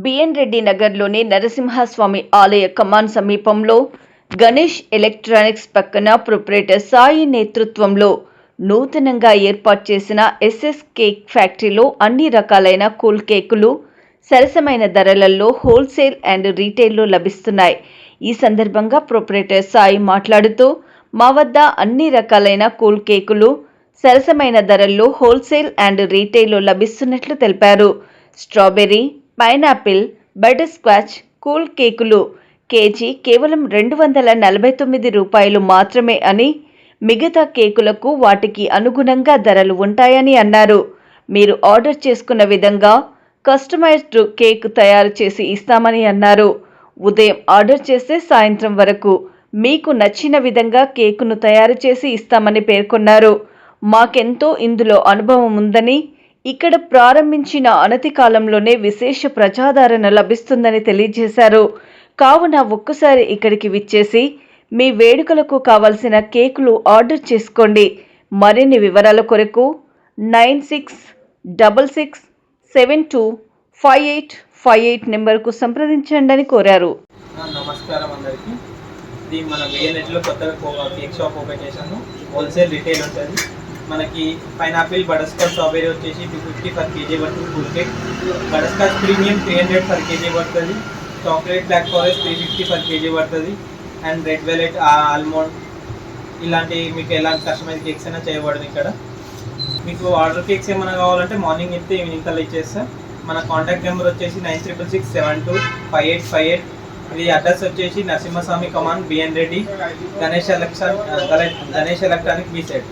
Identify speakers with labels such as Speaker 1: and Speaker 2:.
Speaker 1: B N Reddy నగర్లోని నరసింహస్వామి ఆలయ కమాన్ సమీపంలో గణేష్ ఎలక్ట్రానిక్స్ పక్కన ప్రొప్రైటర్ సాయి నేతృత్వంలో నూతనంగా ఏర్పాటు చేసిన ఎస్ఎస్ కేక్ ఫ్యాక్టరీలో అన్ని రకాలైన కూల్ కేకులు సరసమైన ధరలలో హోల్సేల్ అండ్ రీటైల్లో లభిస్తున్నాయి. ఈ సందర్భంగా ప్రొప్రైటర్ సాయి మాట్లాడుతూ, మా వద్ద అన్ని రకాలైన కూల్ కేకులు సరసమైన ధరల్లో హోల్సేల్ అండ్ రీటైల్లో లభిస్తున్నట్లు తెలిపారు. Strawberry, pineapple, butter Skoch cool కేకులు కేజీ కేవలం 249 రూపాయలు మాత్రమే అని, మిగతా కేకులకు వాటికి అనుగుణంగా ధరలు ఉంటాయని అన్నారు. మీరు ఆర్డర్ చేసుకున్న విధంగా కస్టమైజ్డ్ కేక్ తయారు చేసి ఇస్తామని అన్నారు. ఉదయం ఆర్డర్ చేస్తే సాయంత్రం వరకు మీకు నచ్చిన విధంగా కేకును తయారు చేసి ఇస్తామని పేర్కొన్నారు. మాకెంతో ఇందులో అనుభవం ఉందని, ఇక్కడ ప్రారంభించిన అనతి కాలంలోనే విశేష ప్రజాదరణ లభిస్తుందని తెలియజేశారు. కావున ఒక్కసారి ఇక్కడికి విచ్చేసి మీ వేడుకలకు కావలసిన కేకులు ఆర్డర్ చేసుకోండి. మరిన్ని వివరాల కొరకు 9666725858 నెంబర్కు సంప్రదించండి అని కోరారు.
Speaker 2: నమస్కారం అందరికీ. ఇది మన బిఎన్ఎట్లో కొత్తగా కేక్ షాప్ ఓపెన్ చేశాను. హోల్సేల్ రిటైల్ ఉంటుంది. మనకి పైనాపిల్, బటర్ స్కాచ్, స్ట్రాబెరీ వచ్చేసి 250 పర్ కేజీ పడుతుంది full cake. Butterscotch premium 300 per KG పడుతుంది. Chocolate black forest 350 per KG పడుతుంది. అండ్ రెడ్ వెలెట్, ఆల్మండ్ ఇలాంటి మీకు ఎలాంటి కస్టమైజ్ కేక్స్ అయినా చేయబడుతుంది. ఇక్కడ మీకు ఆర్డర్ కేక్స్ ఏమైనా కావాలంటే మార్నింగ్ చెప్తే ఈవినింగ్ కల్లా ఇచ్చేస్తాం. మన కాంటాక్ట్ నెంబర్ వచ్చేసి 9666725858. ఇది అడ్రస్ వచ్చేసి నరసింహస్వామి కమాన్, BN Reddy, Ganesh electronic B side.